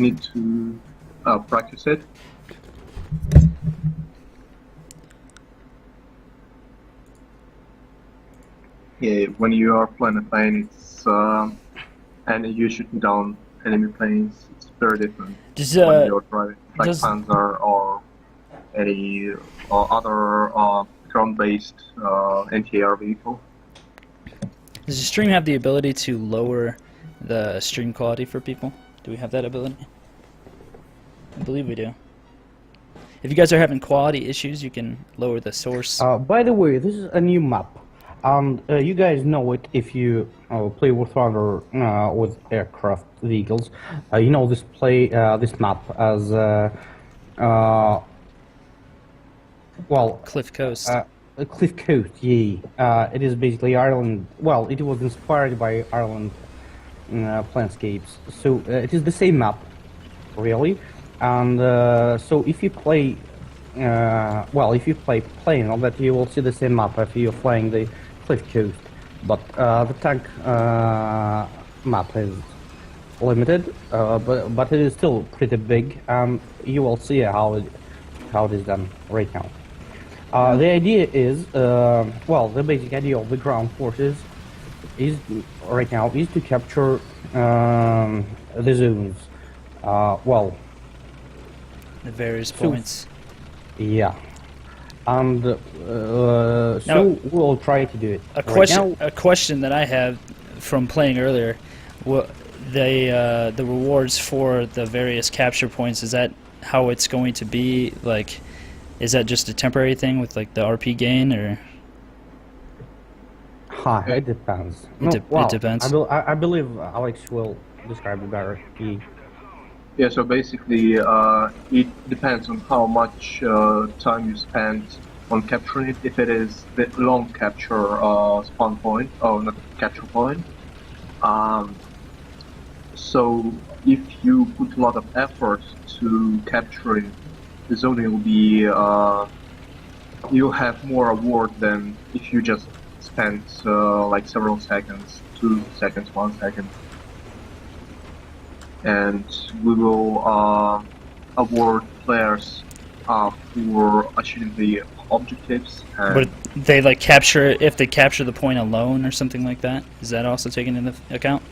need to practice it. Yeah, when you are flying a plane, it's and you're shooting down enemy planes, it's very different when you're driving like Panzer or any other ground-based anti-air vehicle. Does the stream have the ability to lower the stream quality for people? Do we have that ability? I believe we do. If you guys are having quality issues, you can lower the source. By the way, this is a new map. And you guys know it if you play with other with aircraft vehicles. You know this map as well. Cliff Coast. Cliff Coast, yeah. It is basically Ireland. Well, it was inspired by Ireland landscapes. So it is the same map, really. And so if you play, if you play plane, that you will see the same map if you're flying the Cliff Coast. But the tank map is limited, but it is still pretty big, and you will see how it is done right now. The idea is, the basic idea of the ground forces is right now is to capture the zones. The various points. Yeah. And so we'll try to do it. A question that I have from playing earlier, the rewards for the various capture points, is that how it's going to be? Like, is that just a temporary thing with like the RP gain, or? It depends. It depends. I believe Alex will describe it better. Yeah, so basically, it depends on how much time you spend on capturing it. If it is the long capture spawn point, or not capture point, so if you put a lot of effort to capturing the zone, it will be you'll have more reward than if you just spent like several seconds, 2 seconds, 1 second. And we will award players for achieving the objectives. But they like capture if they capture the point alone or something like that. Is that also taken into account?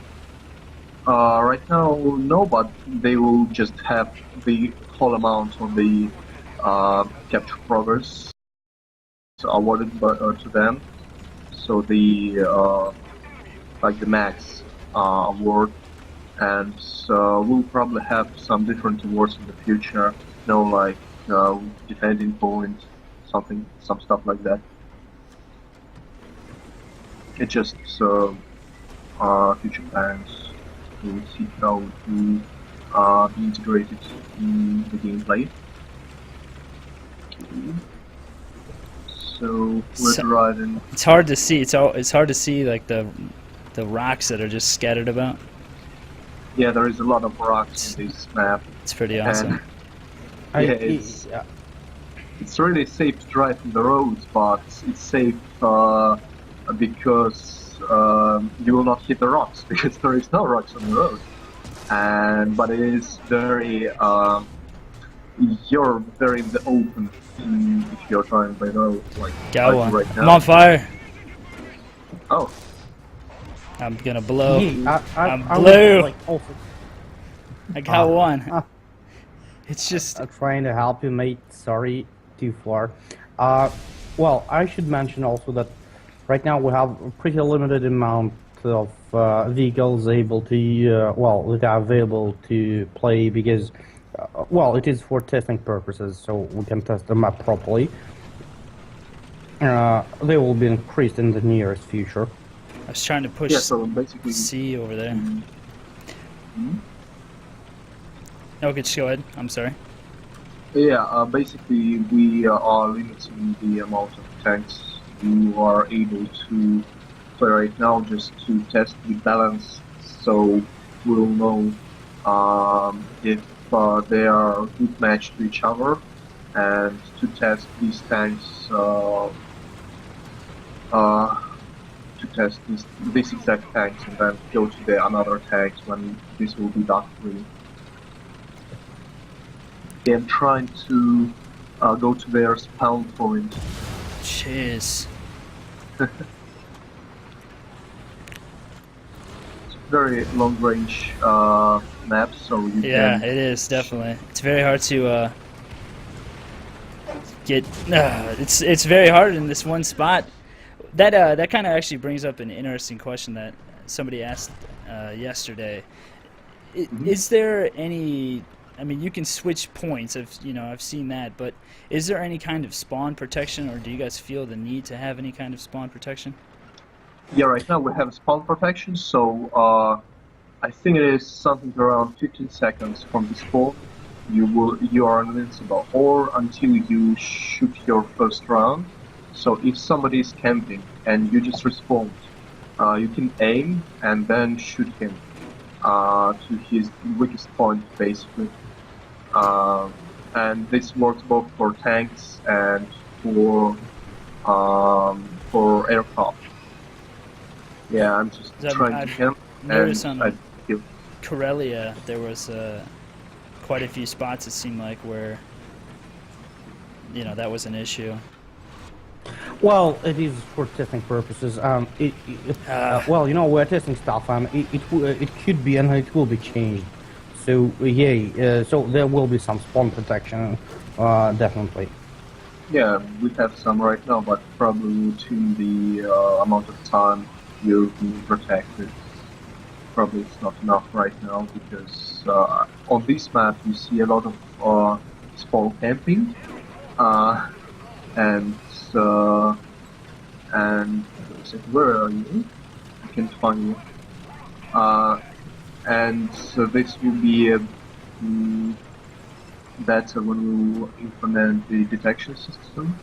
Right now, no, but they will just have the whole amount of the capture progress awarded to them. So the like the max award. And we'll probably have some different awards in the future, like defending point, some stuff like that. It's just future plans to see how to be integrated in the gameplay. So we're driving. It's hard to see. It's hard to see like the rocks that are just scattered about. Yeah, there is a lot of rocks in this map. It's pretty awesome. It's really safe to drive on the roads, but it's safe because you will not hit the rocks, because there is no rocks on the road. But it is very you're very in the open if you're driving by the road, like right now. I'm on fire. Oh. I'm gonna blow. I'm blue. I got one. It's just. I'm trying to help you, mate. Sorry, too far. Well, I should mention also that right now we have a pretty limited amount of vehicles able to, that are available to play because, it is for testing purposes, so we can test the map properly. They will be increased in the nearest future. I was trying to push C over there. Okay, just go ahead. I'm sorry. Yeah, basically we are limiting the amount of tanks you are able to play right now, just to test the balance, so we'll know if they are a good match to each other, and to test these tanks to test these exact tanks, and then go to the another tanks when this will be done. Really. and trying to go to their spawn point. Jeez. Very long range map, so you Yeah, can. it is definitely. It's very hard to get. It's very hard in this one spot. That kind of actually brings up an interesting question that somebody asked yesterday. Is there any? I mean, you can switch points. I've seen that, but is there any kind of spawn protection, or do you guys feel the need to have any kind of spawn protection? Yeah, right now we have spawn protection, so I think it is something around 15 seconds from the spawn. You are invincible, or until you shoot your first round. So if somebody is camping and you just respawn, you can aim and then shoot him to his weakest point, basically. And this works both for tanks and for aircraft. Yeah, I'm just trying to I've camp, noticed and on I feel. Corellia there was quite a few spots it seemed like where that was an issue. Well, it is for testing purposes. Well, we're testing stuff, and it could be and it will be changed. So so there will be some spawn protection, definitely. Yeah, we have some right now, but probably within the amount of time you'll be protected, probably it's not enough right now, because on this map you see a lot of spawn camping, and where are you? I can't find you. And so this will be better when we implement the detection system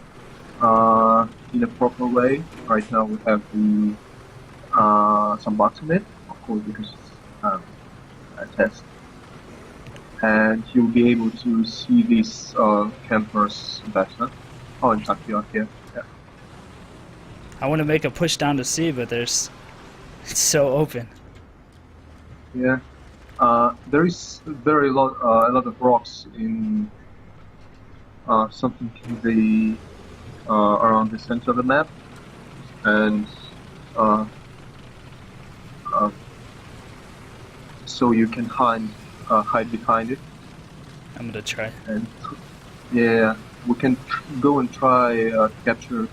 in a proper way. Right now we have the some bugs in it, of course, because it's a test. And you'll be able to see these campers better. Oh, in fact, you are here. Yeah. I want to make a push down to C, but it's so open. Yeah. There is a lot of rocks in something in the around the center of the map, and so you can hide behind it. I'm gonna try. And yeah, we can go and try capture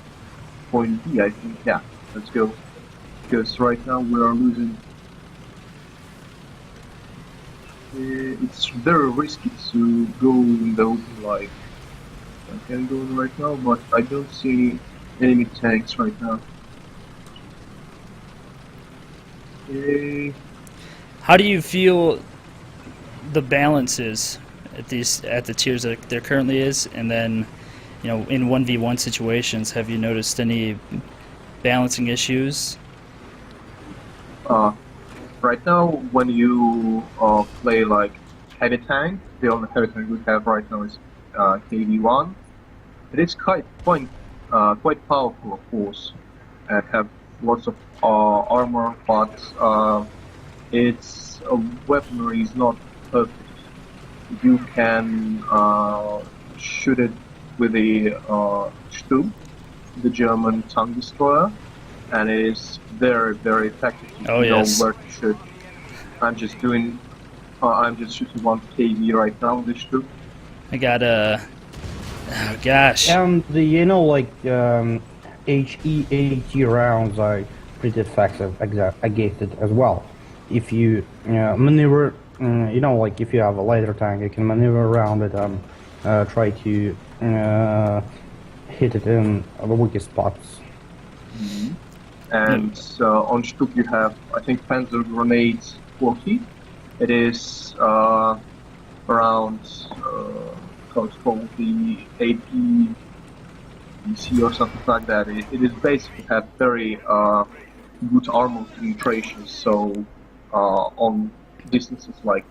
point B. I think. Yeah, let's go. Because right now we are losing. It's very risky to go in the open like I can go in right now, but I don't see enemy tanks right now. Okay. How do you feel the balance is at the tiers that there currently is, and then in 1v1 situations, have you noticed any balancing issues? Right now, when you play like heavy tank, the only heavy tank we have right now is KV1. It is quite powerful, of course, and have lots of armor, but its weaponry is not perfect. You can shoot it with the Stub, the German tank destroyer, and it is very, very effective. Oh, yes. Know where to shoot. I'm just shooting 1 KV right now with the Stub. I got oh gosh. And HE80 rounds are pretty effective against it as well. If you maneuver, if you have a lighter tank, you can maneuver around it and try to hit it in the weakest spots. Mm-hmm. And on Stub you have, I think, Panzer Grenades 40. It is around how it's called, the AP DC or something like that. It is basically have very good armor penetration. So on distances like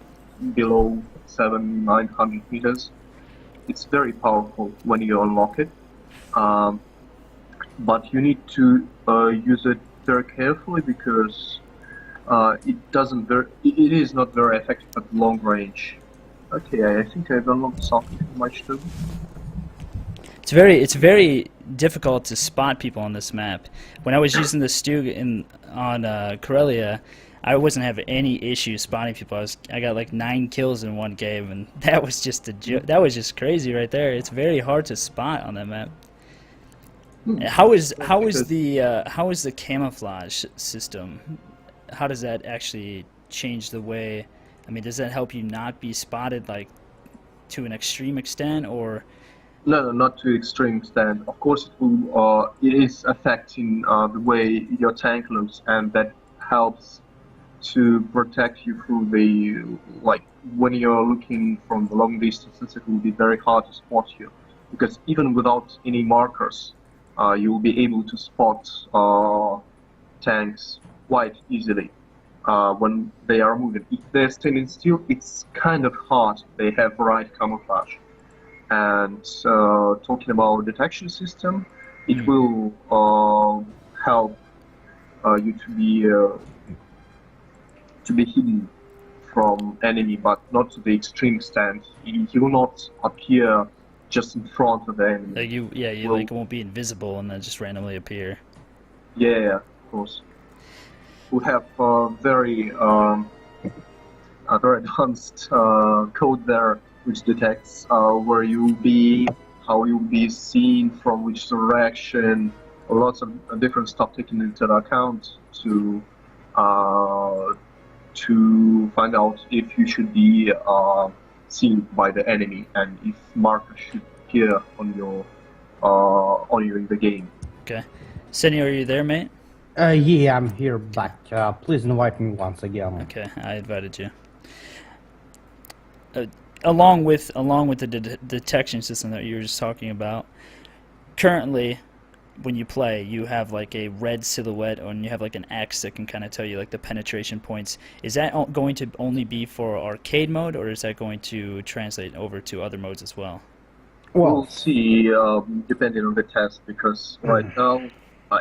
below 700-900 meters, it's very powerful when you unlock it. But you need to use it very carefully because it is not very effective at long range. Okay, I think I downloaded something from my student. It's very difficult to spot people on this map. When I was using the Stug on Corellia, I wasn't having any issues spotting people. I got like 9 kills in one game, and that was just that was just crazy right there. It's very hard to spot on that map. How is the camouflage system? How does that actually change the way? I mean, does that help you not be spotted like to an extreme extent, or? No, not to extreme extent. Of course, it is affecting the way your tank looks, and that helps to protect you through the like when you're looking from the long distances. It will be very hard to spot you because even without any markers, you will be able to spot tanks quite easily when they are moving. If they're standing still, it's kind of hard. They have right camouflage. And talking about detection system, it will help you to be hidden from enemy, but not to the extreme extent. He will not appear just in front of the enemy. Like you Well, like won't be invisible and then just randomly appear. yeah, of course. We have a very advanced code there which detects where you'll be, how you'll be seen, from which direction, lots of different stuff taken into account to find out if you should be seen by the enemy and if markers should appear on you in the game. Okay, Senor, are you there, mate? Yeah, I'm here back. Please invite me once again. Okay, I invited you. Along with the detection system that you were just talking about, currently, when you play, you have like a red silhouette, and you have like an X that can kind of tell you like the penetration points. Is that going to only be for arcade mode, or is that going to translate over to other modes as well? We'll see, depending on the test, because right now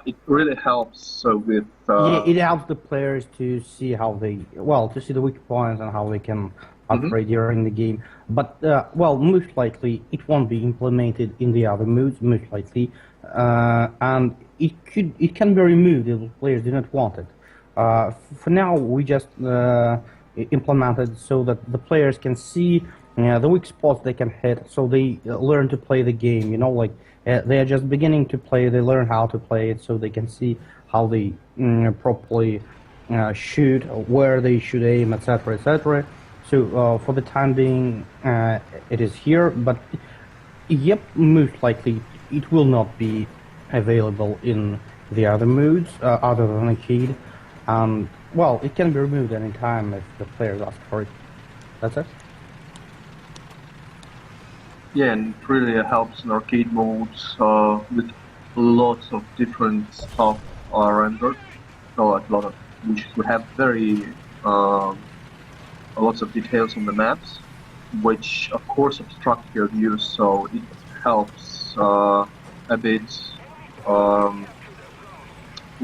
it really helps with. Yeah, it helps the players to see how to see the weak points and how they can operate during the game. But most likely it won't be implemented in the other modes, most likely, and it can be removed if the players do not want it. For now, we just implemented so that the players can see the weak spots they can hit, so they learn to play the game. You know, like they are just beginning to play, they learn how to play it, so they can see how they properly shoot, where they should aim, etc., etc. So for the time being, it is here, but yep, most likely it will not be available in the other modes other than arcade. Well, it can be removed anytime if the players ask for it. That's it. Yeah, and it really helps in arcade modes with lots of different stuff rendered. So a lot of which would have very lots of details on the maps, which of course obstruct your view. So it helps a bit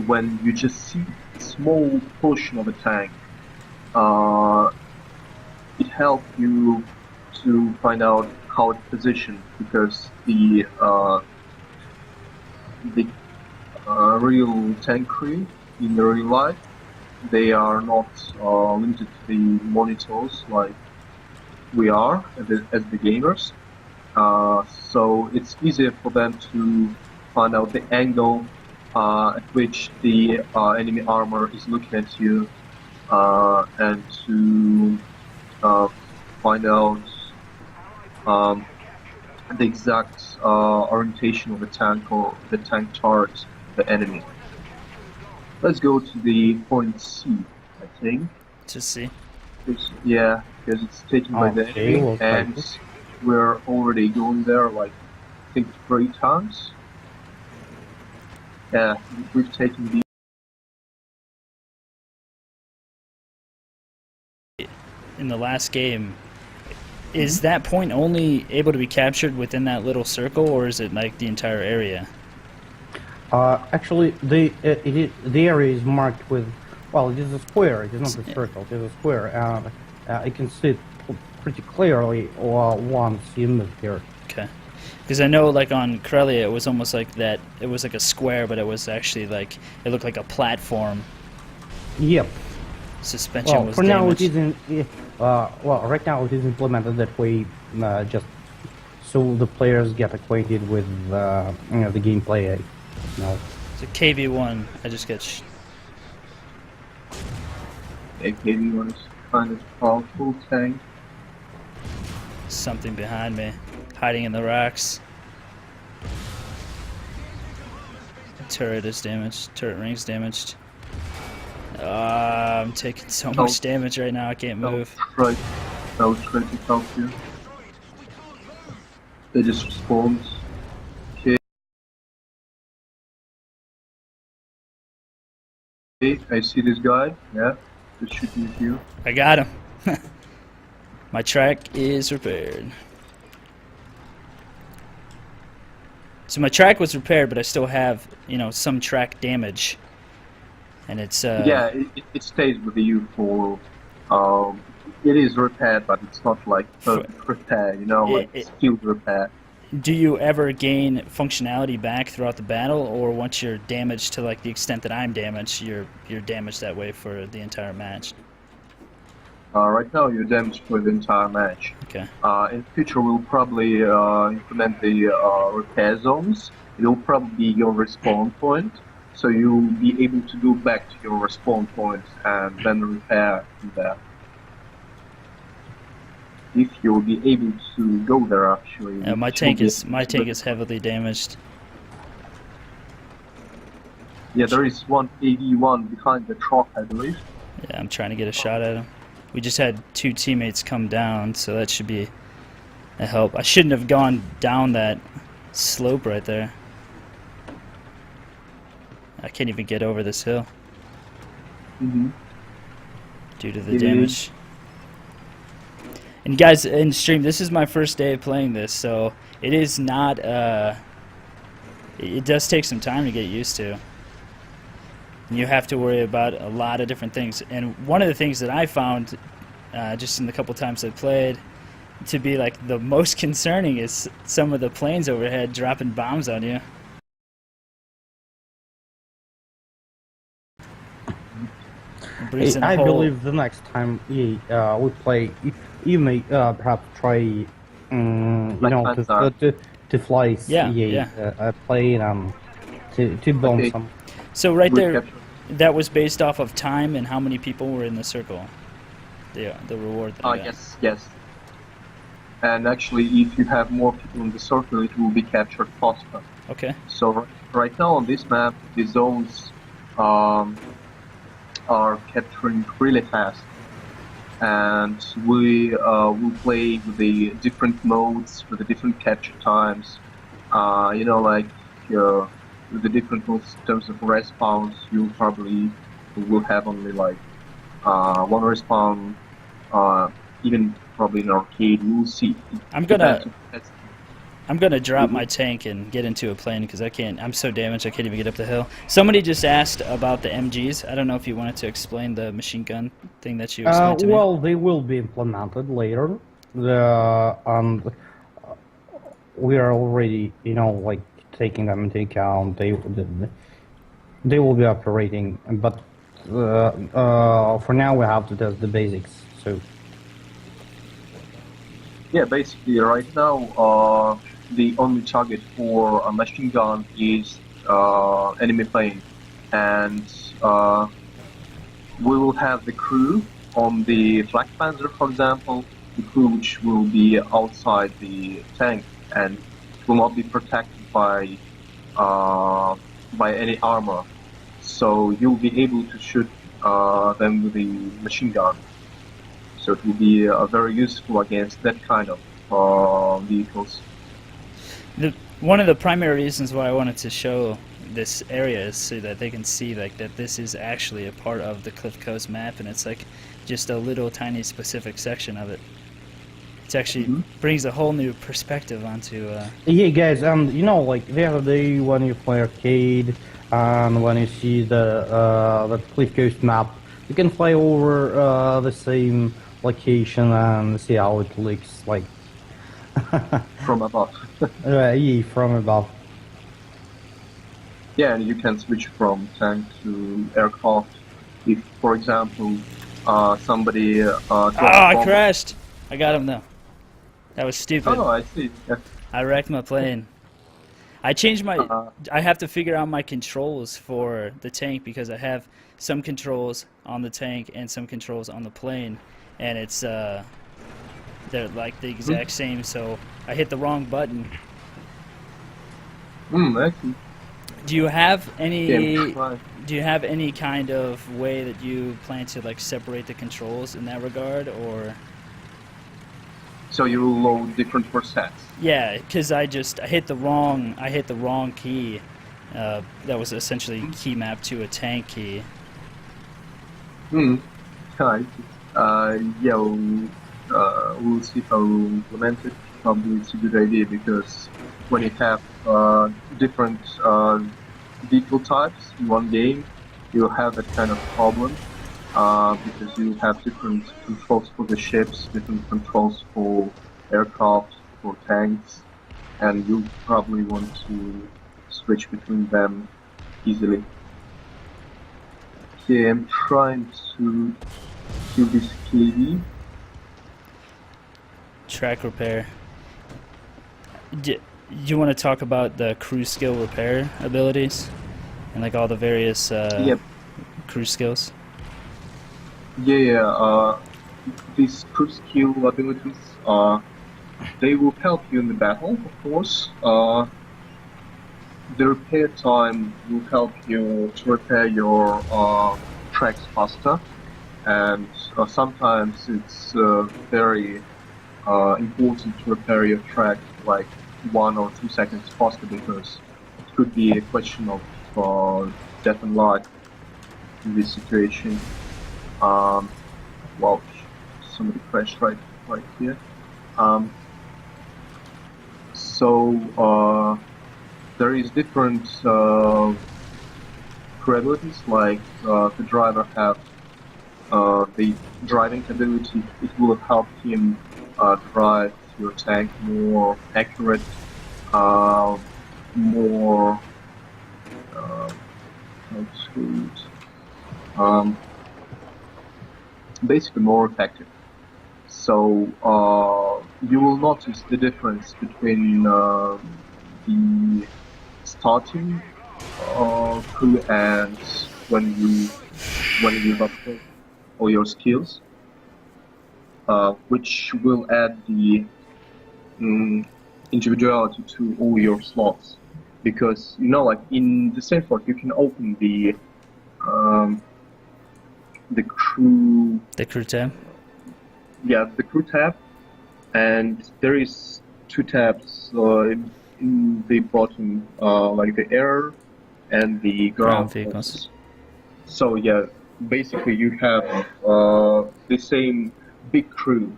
when you just see a small portion of a tank. It helps you to find out how it's positioned, because the real tank crew in the real life, they are not limited to the monitors like we are as the gamers. So it's easier for them to find out the angle at which the enemy armor is looking at you, and to find out the exact orientation of the tank or the tank towards the enemy. Let's go to the point C, I think. To see. Yeah, because it's taken by the enemy, and we're already going there like I think 3 times. Yeah, we've taken the. In the last game, is that point only able to be captured within that little circle, or is it like the entire area? Actually, the area is marked with, well, it is a square. It is not a circle. It is a square. You can see it pretty clearly once you move here. Okay. Because I know, like on Corellia, it was almost like that. It was like a square, but it was actually like it looked like a platform. Yep. Suspension Well, was for now damaged. it isn't. Well, right now it is implemented that way, just so the players get acquainted with the gameplay. It's a KV-1. I just get. AKB-1 is kind of powerful tank. Something behind me, hiding in the rocks. Turret is damaged. Turret ring's damaged. I'm taking so much damage right now. I can't move. Right. I was trying to help you. They just respawned. Okay, I see this guy. Yeah, just shooting at you. I got him. My track is repaired. So my track was repaired, but I still have, some track damage. And it's Yeah, it stays with you for. It is repaired, but it's not like perfect repair. Like skilled repair. Do you ever gain functionality back throughout the battle, or once you're damaged to like the extent that I'm damaged, you're damaged that way for the entire match? Right now, you're damaged for the entire match. Okay. In the future, we'll probably implement the repair zones. It'll probably be your respawn point, so you'll be able to go back to your respawn point and then repair from there. If you'll be able to go there, actually. Yeah, my tank is heavily damaged. Yeah, there is one AV-1 behind the truck, I believe. Yeah, I'm trying to get a shot at him. We just had 2 teammates come down, so that should be a help. I shouldn't have gone down that slope right there. I can't even get over this hill due to the damage. And guys, in stream, this is my first day of playing this, so it is not. It does take some time to get used to. You have to worry about a lot of different things, and one of the things that I found, just in the couple times I played, to be like the most concerning is some of the planes overhead dropping bombs on you. I believe the next time we play, you may perhaps try, to fly a plane to bomb some. So right there, that was based off of time and how many people were in the circle. The reward. Yes. And actually, if you have more people in the circle, it will be captured faster. Okay. So right now on this map, the zones are capturing really fast, and we will play with the different modes, with the different capture times. With the different modes in terms of respawns, you probably will have only like one respawn, even probably in arcade. We'll see. I'm gonna drop my tank and get into a plane because I'm so damaged I can't even get up the hill. Somebody just asked about the MGs. I don't know if you wanted to explain the machine gun thing that you explained to me. Well, they will be implemented later. And we are already, taking them into account. They will be operating, but for now we have to test the basics. So. Yeah, basically, right now, the only target for a machine gun is enemy plane, and we will have the crew on the Flak Panzer, for example, the crew which will be outside the tank and will not be protected by any armor. So you'll be able to shoot them with the machine gun. So it will be very useful against that kind of vehicles. One of the primary reasons why I wanted to show this area is so that they can see that this is actually a part of the Cliff Coast map, and it's like just a little tiny specific section of it. It actually brings a whole new perspective onto. Yeah, guys, and the other day when you play arcade and when you see the Cliff Coast map, you can fly over the same location and see how it looks like. from above. Yeah, from above. Yeah, and you can switch from tank to aircraft. If, for example, somebody drops Oh, I bomb. crashed. I got him though. That was stupid. Oh, I see. Yeah. I wrecked my plane. I changed my. Uh, I have to figure out my controls for the tank because I have some controls on the tank and some controls on the plane, and it's they're like the exact same. So I hit the wrong button. I see. Do you have any? Yeah, right. Do you have any kind of way that you plan to like separate the controls in that regard, or? So you will load different presets. Yeah, because I hit the wrong key. That was essentially key mapped to a tank key. Right. Yeah, we'll see how we'll implement it. Probably it's a good idea because when you have different vehicle types in one game, you'll have that kind of problem because you have different controls for the ships, different controls for aircraft, for tanks, and you probably want to switch between them easily. Okay, I'm trying to kill this KD. Track repair. Do you want to talk about the crew skill repair abilities and like all the various Yep. crew skills? Yeah. These crew skill abilities, they will help you in the battle, of course. The repair time will help you to repair your tracks faster, and sometimes it's very important to repair your track like 1 or 2 seconds faster because it could be a question of death and life in this situation. Well, somebody crashed right here. So there is different crew abilities, like the driver have the driving ability. It will help him drive your tank more accurate, more basically more effective. So you will notice the difference between the starting crew and when you upgrade all your skills, which will add the individuality to all your slots. Because like in the same slot, you can open the crew. The crew tab. Yeah, the crew tab, and there is 2 tabs in the bottom, like the air and the ground vehicles. So yeah, basically you have the same big crew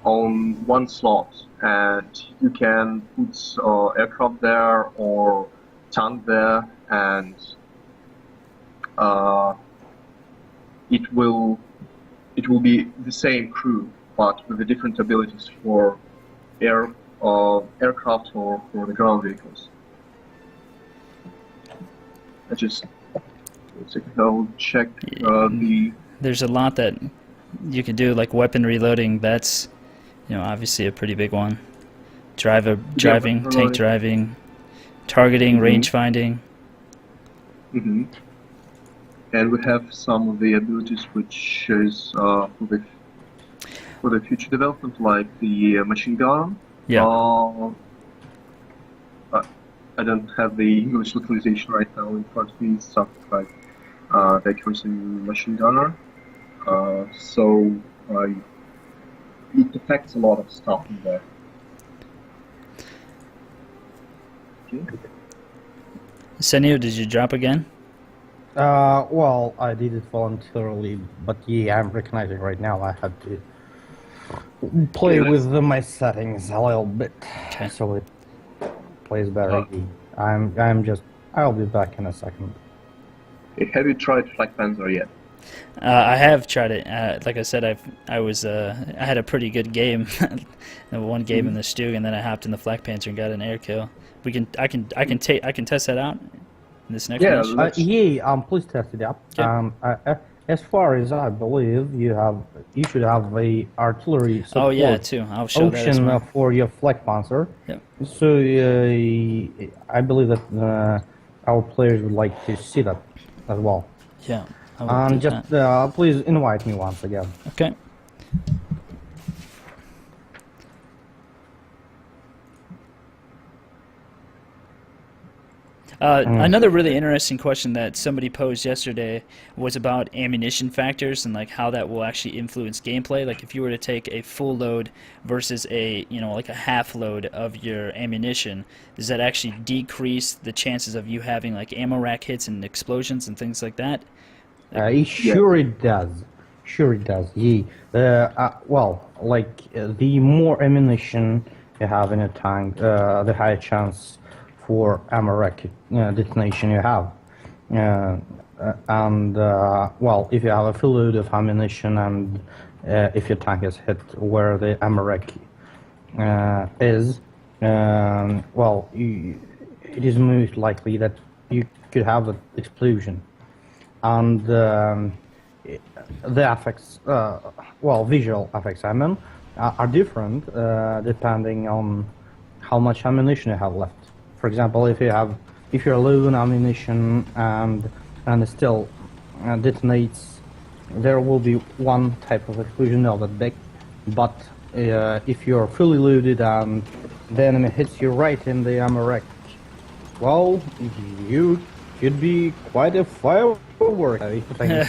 on one slot, and you can put aircraft there or tank there, and it will be the same crew, but with the different abilities for aircraft or for the ground vehicles. I'll check the. There's a lot that you can do, like weapon reloading. That's obviously a pretty big one. Driving, tank driving, targeting, range finding. And we have some of the abilities which is for the future development, like the machine gun. Yeah. I don't have the English localization right now in front of me. Stuff like the accuracy machine gunner. So it affects a lot of stuff in there. Okay. Senio, did you drop again? Well, I did it voluntarily, but yeah, I'm recognizing right now I had to play with my settings a little bit, so it plays better. I'll be back in a second. Have you tried Flag Panzer yet? I have tried it. Like I said, I had a pretty good game, one game in the Stug, and then I hopped in the Flak Panther and got an air kill. I can test that out in this next Yeah, match. Yeah, please test it out. Yeah. As far as I believe, you should have a artillery support Oh yeah, too. I'll show that as option well. for your Flak Panzer. Yep. So I believe that our players would like to see that as well. Yeah. I will And do just that. please invite me once again. Okay. Another really interesting question that somebody posed yesterday was about ammunition factors and like how that will actually influence gameplay. Like if you were to take a full load versus a like a half load of your ammunition, does that actually decrease the chances of you having like ammo rack hits and explosions and things like that? Sure it does. Sure it does. Yeah. Well, the more ammunition you have in a tank, the higher chance for ammo rack detonation you have. Well, if you have a full load of ammunition and if your tank is hit where the ammo rack is, well, it is most likely that you could have an explosion. And the effects, visual effects, I mean, are different depending on how much ammunition you have left. For example, if you're low on ammunition and it still detonates, there will be one type of explosion, not that big. But if you're fully loaded and the enemy hits you right in the ammo rack, well, you could be quite a firework, I think.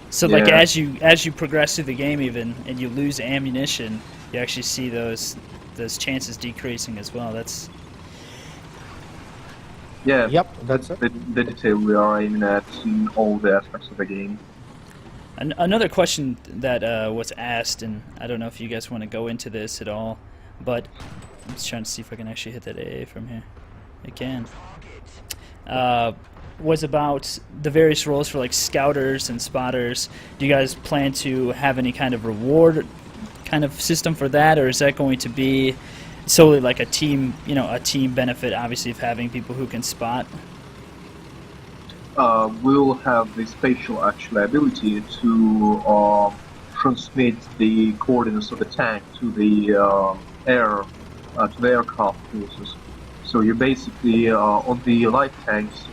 So like Yeah. as you progress through the game even and you lose ammunition, you actually see those chances decreasing as well. That's Yeah, Yep, that's the detail we are aiming at in all the aspects of the game. another question that was asked, and I don't know if you guys want to go into this at all, but I'm just trying to see if I can actually hit that AA from here. I can. Was about the various roles for like scouters and spotters. Do you guys plan to have any kind of reward kind of system for that, or is that going to be solely like a team benefit, obviously, of having people who can spot? We'll have the spatial actual ability to transmit the coordinates of the tank to the aircraft forces. So you basically on the light tanks,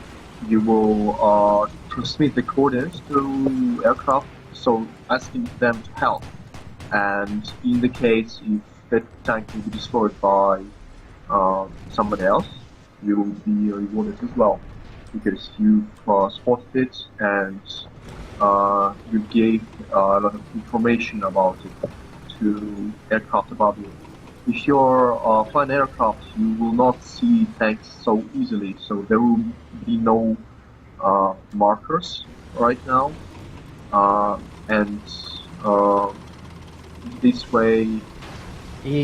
you will transmit the coordinates to aircraft, so asking them to help. And in the case if that tank will be destroyed by somebody else, you will be rewarded as well, because you spotted it and you gave a lot of information about it to aircraft above you. If you're flying aircraft, you will not see tanks so easily, so there will be no markers right now, and this way.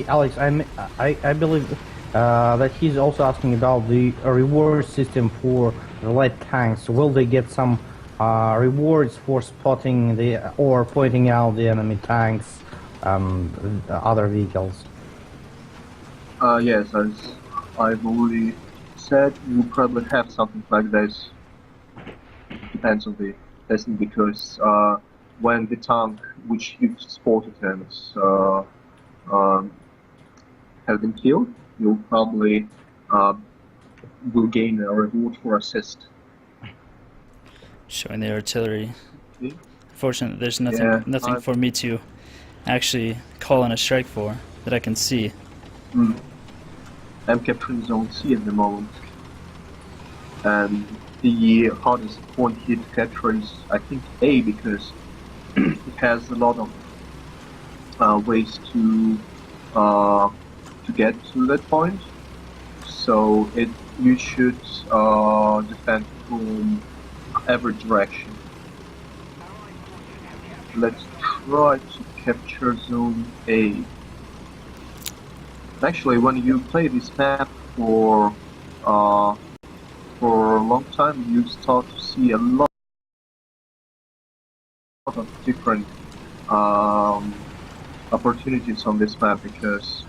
Alex, I believe that he's also asking about the reward system for the light tanks. Will they get some rewards for spotting or pointing out the enemy tanks, other vehicles? Yes, as I've already said, we'll probably have something like this. Depends on the testing, because when the tank which you spotted has been killed, you'll probably will gain a reward for assist. Showing the artillery. Okay. Fortunately, there's Yeah, nothing for me to actually call in a strike for that I can see. I'm capturing zone C at the moment, and the hardest point here to capture is, I think, A, because it has a lot of ways to get to that point. So you should defend from every direction. Let's try to capture zone A. Actually, when you play this map for a long time, you start to see a lot of different um, opportunities on this map because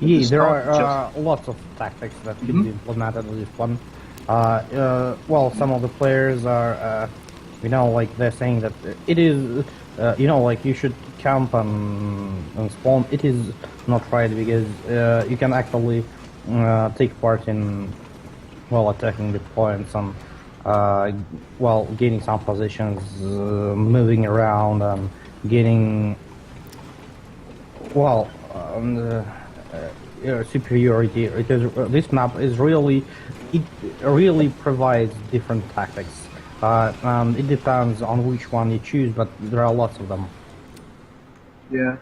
Yeah, it's there not are just lots of tactics that can Mhm. be implemented with this one. Well, some of the players are, like they're saying that it is, like you should camp and spawn. It is not right because you can actually take part in, well, attacking the points and, gaining some positions, moving around and getting well, superiority because this map is it really provides different tactics. It depends on which one you choose, but there are lots of them. yeah.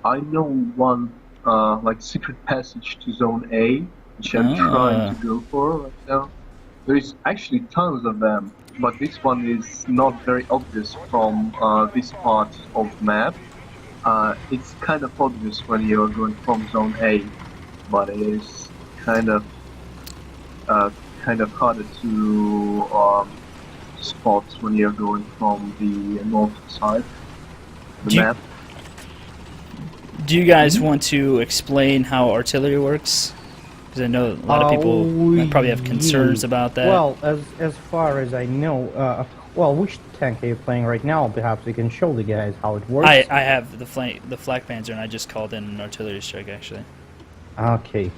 I know one like secret passage to Zone A, which I'm trying to go for right now. There is actually tons of them, but this one is not very obvious from this part of the map. It's kind of obvious when you're going from Zone A, but it is kind of uh, kind of harder to spot when you're going from the north side of the Do you, map. do you guys want to explain how artillery works? Because I know a lot of people might probably have concerns about that. Well, as far as I know, which tank are you playing right now? Perhaps you can show the guys how it works. I have the flak panzer, and I just called in an artillery strike actually. Okay.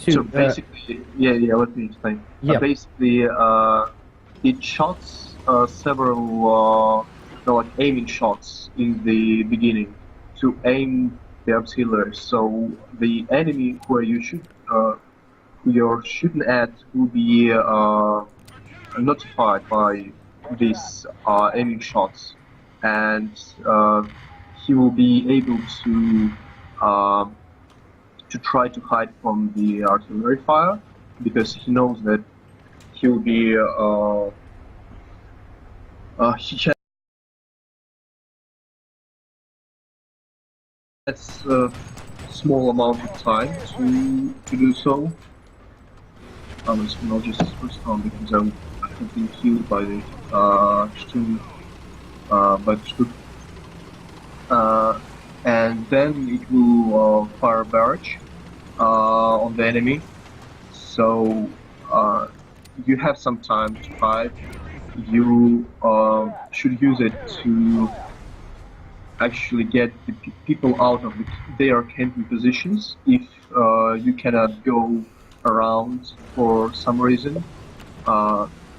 So basically, let me explain. Yeah. Basically, it shots several like aiming shots in the beginning to aim the artillery. So the enemy who you're shooting at will be notified by these aiming shots, and he will be able uh, to try to hide from the artillery fire because he knows that he'll be he has a small amount of time to do so. It's not just first time because I have been killed by the by the Stutt. And then it will fire a barrage on the enemy. So you have some time to hide. You should use it to actually get the people out of their camping positions if you cannot go around for some reason.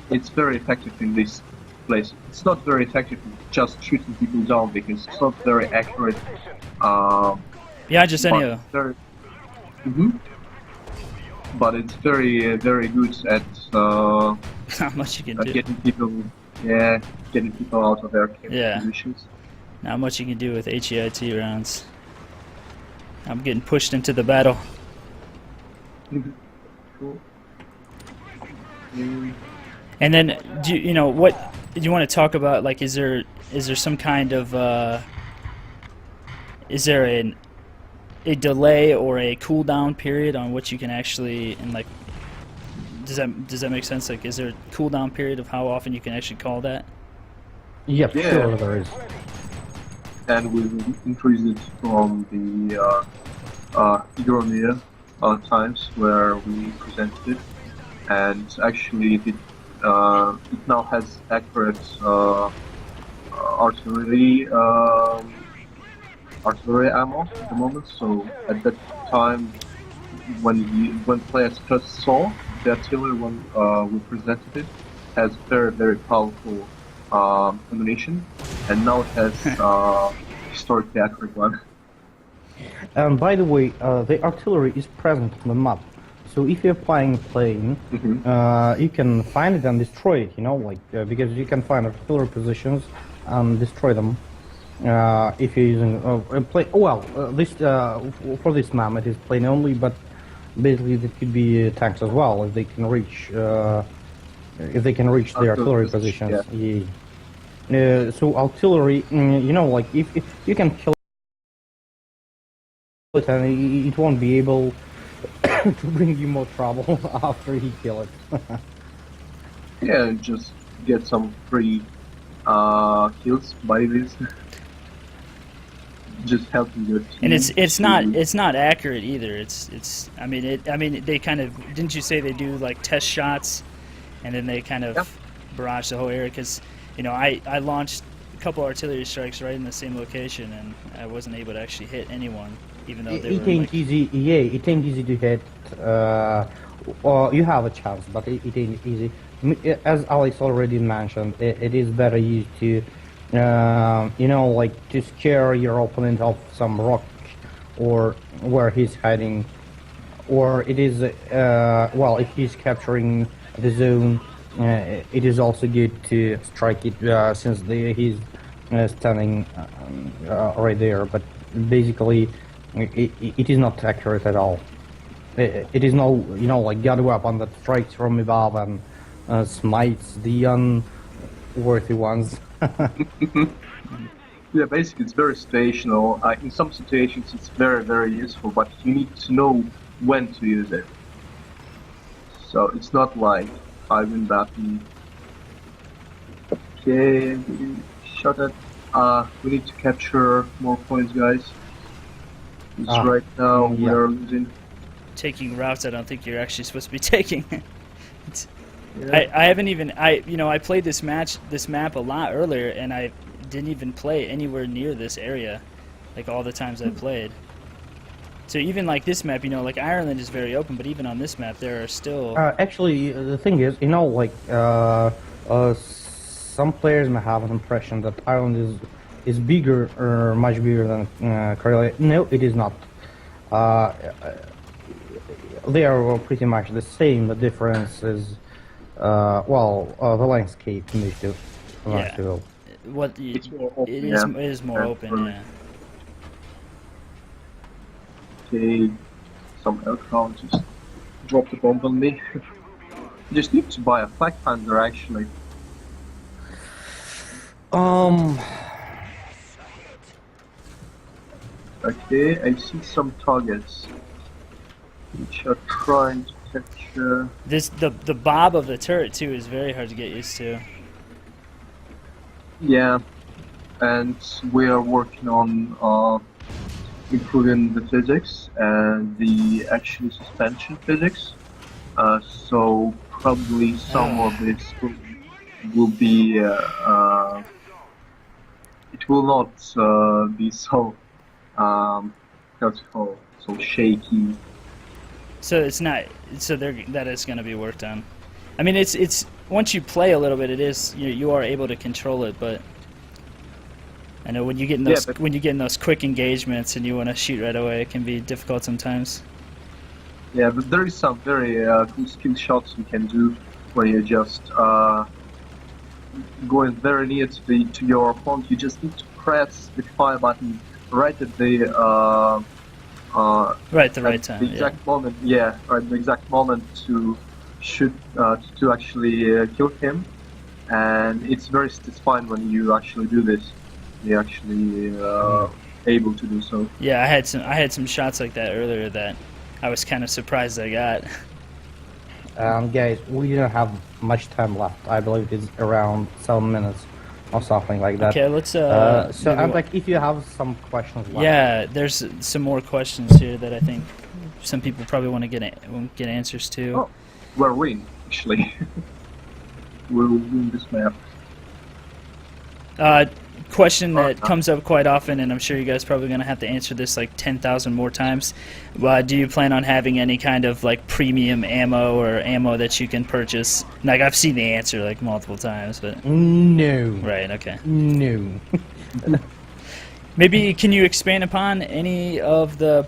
It's very effective in this place. It's not very effective in just shooting people down because it's not very accurate. Yeah, just any of Very, but it's very very good at not much you can do. getting people out of their camping positions. Not much you can do with HEIT rounds. I'm getting pushed into the battle. Cool. And then, what do you want to talk about? Like, is there some kind of is there a delay or a cooldown period on what you can actually, and like, does that make sense? Like, is there a cooldown period of how often you can actually call that? Yep, Yeah. sure there is. And we will increase it from the Euronear times where we presented it, and actually it now has accurate artillery artillery ammo at the moment. So at that time, when players first saw the artillery when we presented it, has very very powerful ammunition, and now it has historically accurate one. And by the way, the artillery is present on the map. So if you're flying a plane, you can find it and destroy it. Because you can find artillery positions and destroy them. If you're using a plane, for this map it is plane only, but basically it could be tanks as well if they can reach the artillery positions. Yeah. So artillery, if you can kill it, and it won't be able to bring you more trouble after you kill it. Yeah, just get some free kills by this. Just helping your team. And it's to- not accurate either. I mean they kind of, didn't you say they do like test shots, and then they kind of Yeah. barrage the whole area? Because I launched a couple artillery strikes right in the same location, and I wasn't able to actually hit anyone, even though they It were ain't like, easy. Yeah, it ain't easy to hit. Or you have a chance, but it ain't easy. As Alex already mentioned, it is better used to, like to scare your opponent off some rock or where he's hiding, or it is if he's capturing the zone, it is also good to strike it since he's standing right there. But basically, it is not accurate at all. It is no, like god weapon that strikes from above and smites the unworthy ones. Yeah, basically it's very situational. In some situations it's very, very useful, but you need to know when to use it. So it's not like Ivan button. Okay, shot at. We need to capture more points, guys. Because right now we yeah. are losing. taking routes I don't think you're actually supposed to be taking. Yeah. I haven't even I played this map a lot earlier, and I didn't even play anywhere near this area, like all the times I played. So even like this map, like Ireland is very open, but even on this map there are still. Actually, the thing is, some players may have an impression that Ireland is bigger or much bigger than Karelia. No, it is not. They are pretty much the same. The difference is, the landscape in these two. Yeah. What It's more open, it is more Yeah, open. really. Yeah. Okay, some aircraft just dropped a bomb on me. You just need to buy a flag finder actually. Okay, I see some targets which are trying to capture. The bob of the turret too is very hard to get used to. Yeah, and we are working on improving the physics and the actual suspension physics. So probably some of this will be. It will not be so. How's it called? So shaky. So it's not. So that is going to be worked on. I mean, it's once you play a little bit, it is you are able to control it, but I know when you get in those when you get in those quick engagements and you want to shoot right away, it can be difficult sometimes. Yeah, but there is some very cool skill shots you can do where you just going very near to your opponent. You just need to press the fire button right at the Right, the right time. the exact moment. Yeah, right, the exact moment to shoot to actually kill him, and it's very satisfying when you actually do this. You're actually able to do so. Yeah, I had some shots like that earlier that I was kind of surprised I got. Guys, we don't have much time left. I believe it's around 7 minutes or something like that. Okay, let's. So, maybe I'm like, if you have some questions left. yeah, there's some more questions here that I think some people probably want to get answers to. Oh, we're winning actually. We'll win this map. Question that comes up quite often, and I'm sure you guys probably going to have to answer this like 10,000 more times. Do you plan on having any kind of like premium ammo or ammo that you can purchase? Like I've seen the answer like multiple times, but No. right, okay. No. Maybe can you expand upon any of the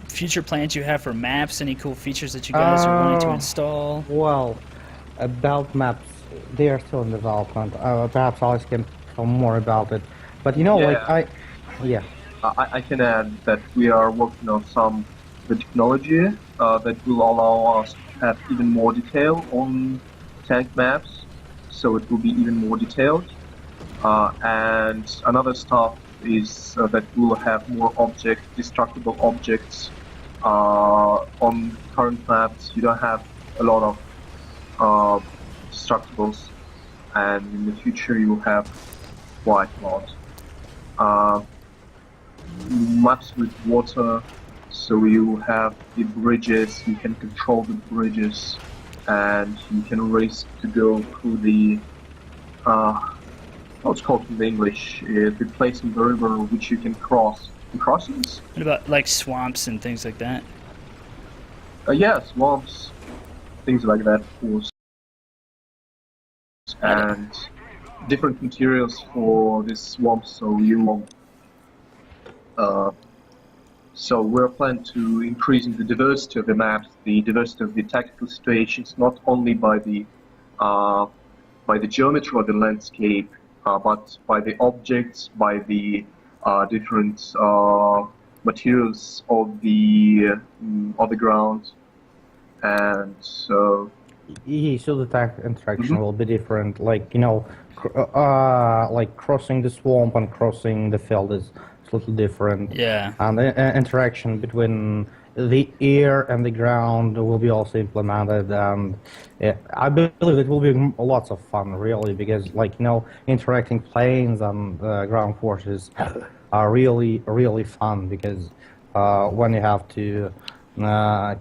future plans you have for maps? Any cool features that you guys are going to install? Well, about maps, they are still in development. Perhaps Alex can tell more about it. But Yeah. yeah. I can add that we are working on some the technology that will allow us to have even more detail on tank maps, so it will be even more detailed. And another stuff is that we'll have more destructible objects on current maps. You don't have a lot of destructibles, and in the future you will have quite a lot. Uh, Maps with water, so you have the bridges, you can control the bridges, and you can risk to go through the what's called in the English, the place in the river which you can cross. The crossings? What about like swamps and things like that? Yeah, swamps, things like that, of course. And different materials for this swamp, so you so we're planning to increasing the diversity of the maps, the diversity of the tactical situations, not only by the geometry of the landscape, but by the objects, by the different materials of the ground, and so. Yeah, so the interaction Mhm. will be different. Like like crossing the swamp and crossing the field is slightly different. Yeah. And the interaction between the air and the ground will be also implemented. And I believe it will be lots of fun, really, because interacting planes and ground forces are really fun because when you have to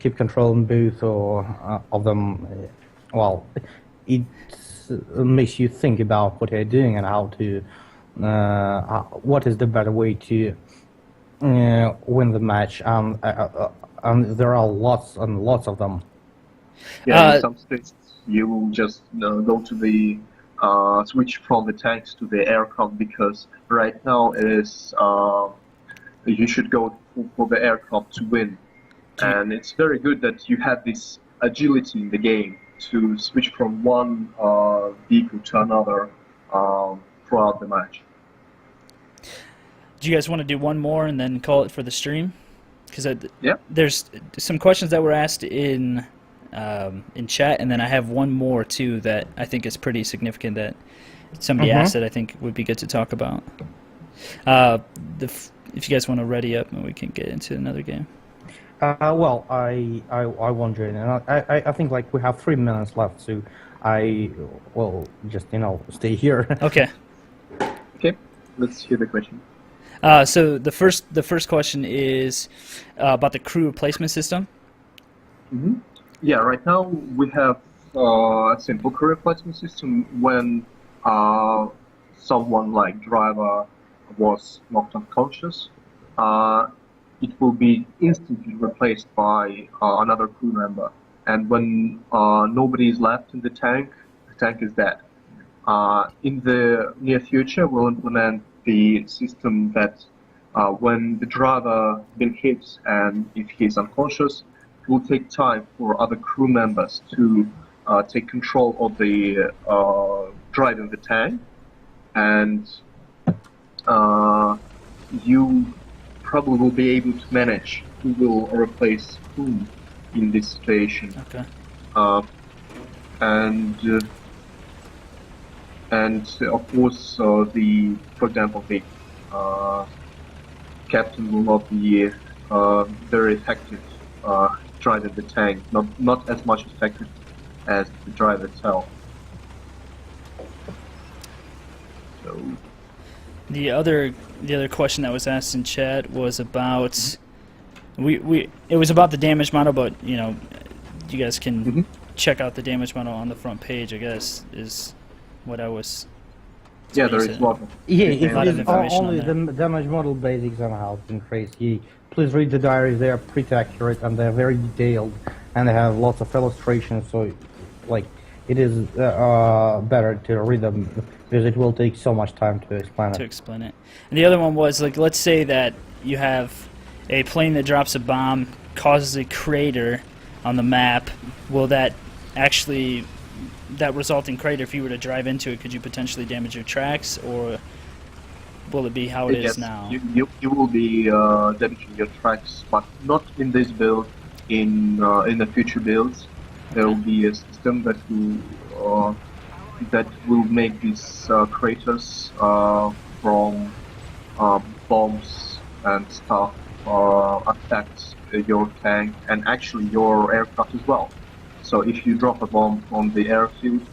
keep controlling both of them, well, it makes you think about what you're doing and how to, what is the better way to win the match. And there are lots and lots of them. Yeah, in some states you will just go to the switch from the tanks to the aircraft, because right now it is you should go for the aircraft to win. And it's very good that you have this agility in the game to switch from one vehicle to another throughout the match. Do you guys want to do one more and then call it for the stream? Because Yeah. there's some questions that were asked in chat, and then I have one more too that I think is pretty significant that somebody asked that I think would be good to talk about. If you guys want to ready up, and we can get into another game. Well, I won't join, and I think like we have 3 minutes left, so I will just stay here. Okay. Okay, let's hear the question. So the first question is about the crew replacement system. Mm-hmm. Yeah, right now we have a simple crew replacement system. When someone like driver was knocked unconscious, it will be instantly replaced by another crew member. And when nobody is left in the tank is dead. In the near future, we'll implement the system that when the driver been hit and if he's unconscious, it will take time for other crew members to take control of the driving the tank, and you probably will be able to manage who will replace whom in this situation. Okay. And of course, for example, the captain will not be very effective driving the tank, not as much effective as the driver itself. So. The other question that was asked in chat was about it was about the damage model, but you guys can check out the damage model on the front page, I guess, is what I was. Yeah, there is a lot of. Yeah, a lot of it is information only on the damage model basics and how it's increased. Yeah, please read the diaries; they are pretty accurate and they're very detailed, and they have lots of illustrations. So, like, it is better to read them because it will take so much time to explain it. And the other one was, like, let's say that you have a plane that drops a bomb, causes a crater on the map. Will that resulting crater, if you were to drive into it, could you potentially damage your tracks, or will it be how it is now? You will be damaging your tracks, but not in this build. In the future builds, there will be a system that will make these craters from bombs and stuff affect your tank and actually your aircraft as well. So if you drop a bomb on the airfield,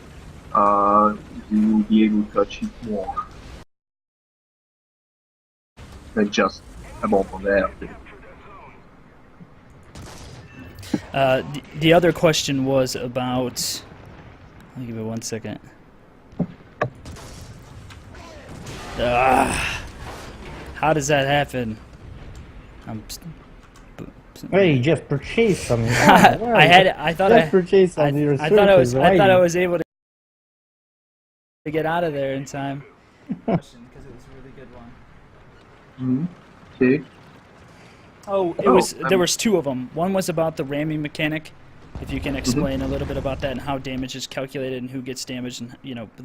you will be able to achieve more. They're just above on the airfield. The other question was about. I'll give it 1 second. How does that happen? Hey, just purchase some. I thought I purchase some I thought I was able to get out of there in time. Question, because it was a really good one. Okay. Oh, there was two of them. One was about the ramming mechanic. If you can explain a little bit about that and how damage is calculated and who gets damaged and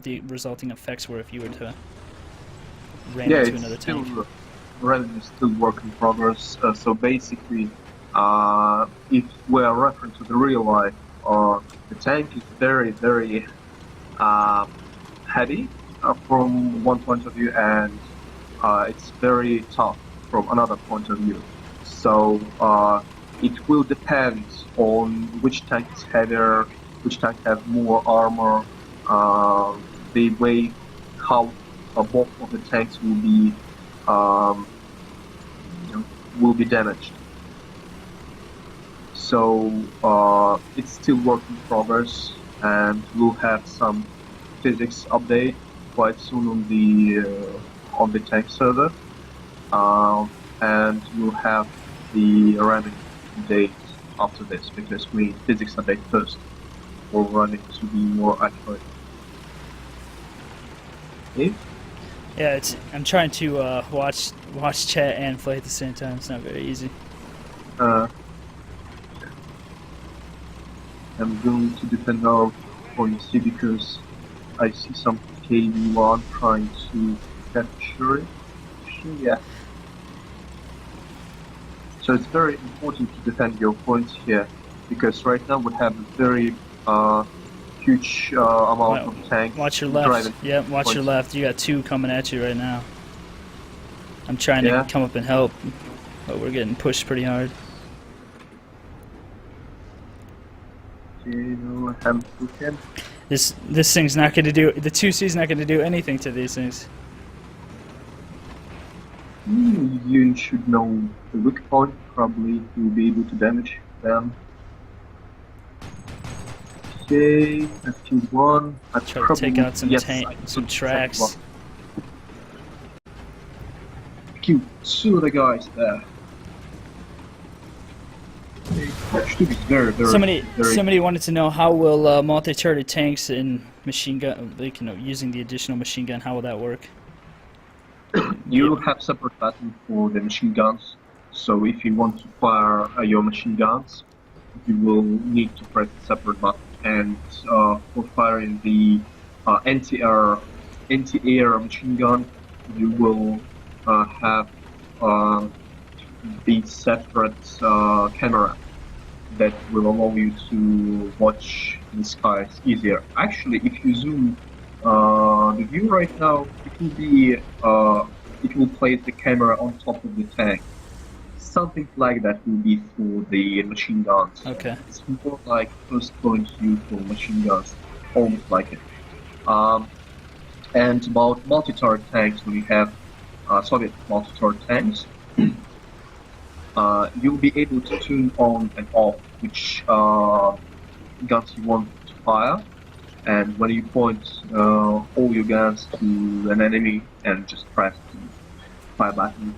the resulting effects were if you were to ram into another tank. Random is still work in progress. So basically, if we're referring to the real life, the tank is very, very heavy from one point of view, and it's very tough from another point of view. So it will depend on which tank is heavier, which tank has more armor, the way how both of the tanks will be damaged. So it's still work in progress, and we'll have some physics update quite soon on the tank server, and we'll have the running date after this, because we need physics update first for running to be more accurate. Okay? Yeah, I'm trying to watch chat and play at the same time. It's not very easy. I'm going to defend our policy because I see some KV1 trying to capture it. Yeah. So it's very important to defend your points here, because right now we have a very huge amount of tanks. Watch your left. Yeah, watch your left. You got two coming at you right now. I'm trying to come up and help, but we're getting pushed pretty hard. This thing's not going to do. The 2C's not going to do anything to these things. You should know the weak point. Probably you'll be able to damage them. Okay, I've killed one. Try to take out some tracks. Killed two of the guys there. Somebody wanted to know how will multi-turret tanks and machine gun, using the additional machine gun, how will that work? You have separate button for the machine guns. So if you want to fire your machine guns, you will need to press a separate button. And for firing the anti-air machine gun, you will have the separate camera that will allow you to watch the skies easier. Actually, if you zoom the view right now, it will place the camera on top of the tank. Something like that will be for the machine guns. Okay. It's more like first point view for machine guns, almost like it. And about multi-turret tanks, when you have Soviet multi-turret tanks, you'll be able to tune on and off which guns you want to fire. And when you point all your guns to an enemy and just press the fire button,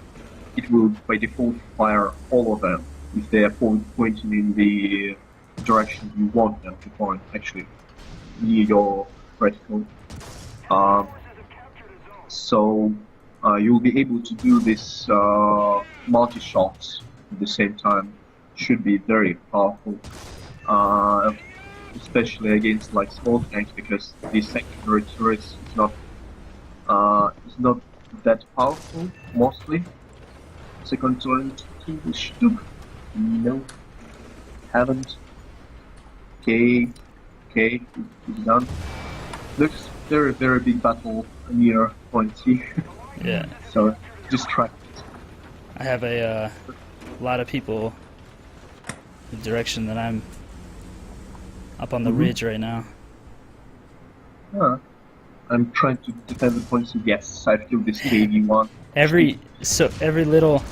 it will by default fire all of them if they are pointing in the direction you want them to point, actually near your reticle. So you'll be able to do this multi-shots at the same time. Should be very powerful, especially against like small tanks, because the secondary turrets is not that powerful mostly. Second turret to no, haven't. Okay, it's done. Looks very big battle near point C. Yeah. So just try. I have a lot of people the direction that I'm up on the ridge right now. I'm trying to defend the points. Yes, I've killed this KV1. every little.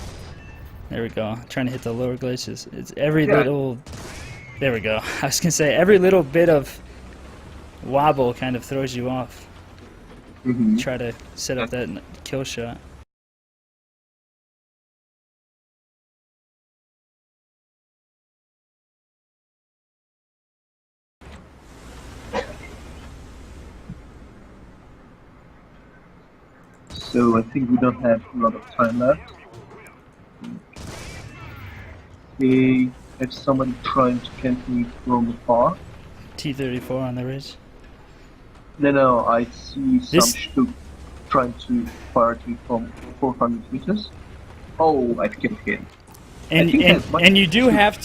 There we go. I'm trying to hit the lower glaciers. It's every Yeah. little. There we go. I was gonna say every little bit of wobble kind of throws you off. Mm-hmm. Try to set up that kill shot. So I think we don't have a lot of time left. Okay, if someone trying to camp me from afar. T-34 on the ridge. No, I see some This- Stug trying to fire at me from 400 meters. Oh, I killed him. And think and, that's much- and you do have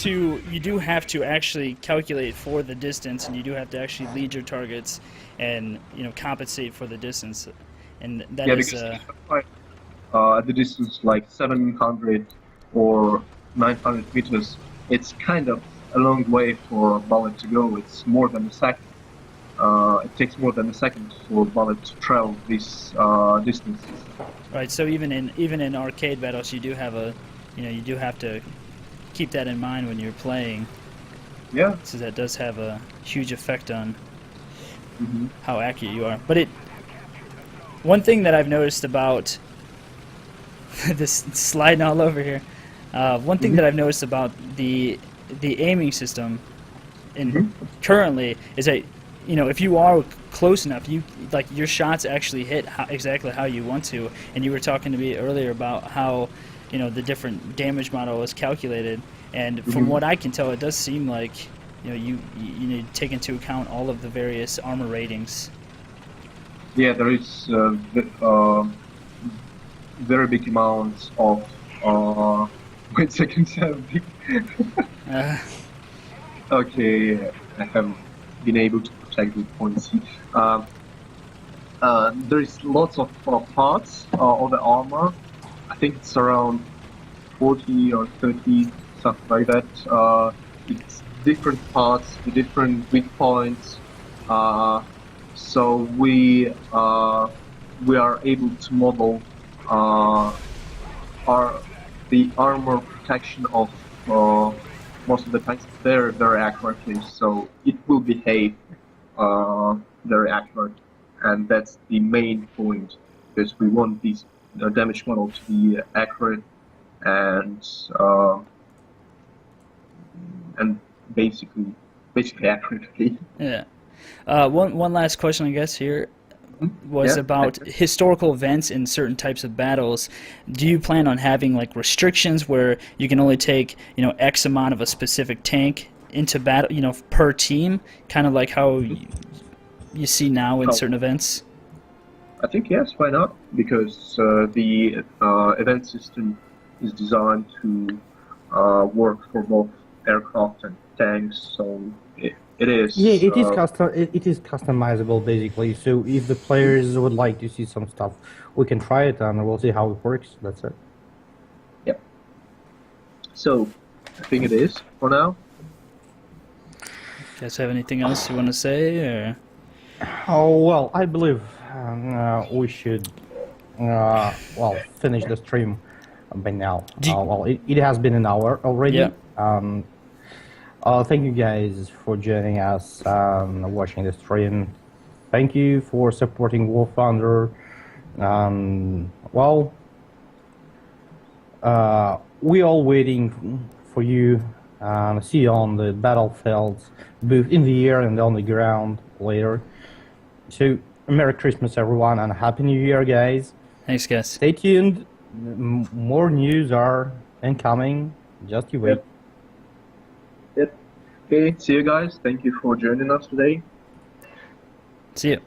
to actually calculate for the distance, and you do have to actually lead your targets, and compensate for the distance, and that Yeah, is because at the distance like 700 or 900 meters, it's kind of a long way for a bullet to go. It's more than a second. It takes more than a second for a bullet to travel these distances. right. So even in arcade battles, you do have you do have to keep that in mind when you're playing. Yeah. So that does have a huge effect on Mm-hmm. how accurate you are. But one thing that I've noticed about this sliding all over here, one thing that I've noticed about the aiming system currently is that if you are close enough, your shots actually hit exactly how you want to. And you were talking to me earlier about how the different damage model is calculated, and from what I can tell, it does seem like you need to take into account all of the various armor ratings. Yeah, there is very big amounts of. Wait a second. Okay, I have been able to protect the points. There is lots of parts of the armor. I think it's around 40 or 30, something like that. It's different parts, the different weak points. So we are able to model the armor protection of most of the tanks very, very accurately. So it will behave very accurate, and that's the main point, because we want this damage model to be accurate and basically accurately. Yeah. One last question, I guess, here was Yeah. about historical events in certain types of battles. Do you plan on having like restrictions where you can only take X amount of a specific tank into battle, per team, kind of like how you see now in Oh. certain events? I think yes, why not? Because the event system is designed to work for both aircraft and tanks, so it is. Yeah, it is it is customizable basically. So if the players would like to see some stuff, we can try it and we'll see how it works. That's it. Yep. So I think it is for now. Guys, have anything else you want to say, or? Oh well, I believe we should finish the stream by now. It has been an hour already. Yeah. Thank you guys for joining us and watching the stream. Thank you for supporting War Thunder. We all waiting for you. See you on the battlefields, both in the air and on the ground later. So, Merry Christmas, everyone, and Happy New Year, guys. Thanks, guys. Stay tuned. More news are incoming. Just you wait. Yep. Okay, see you guys. Thank you for joining us today. See you.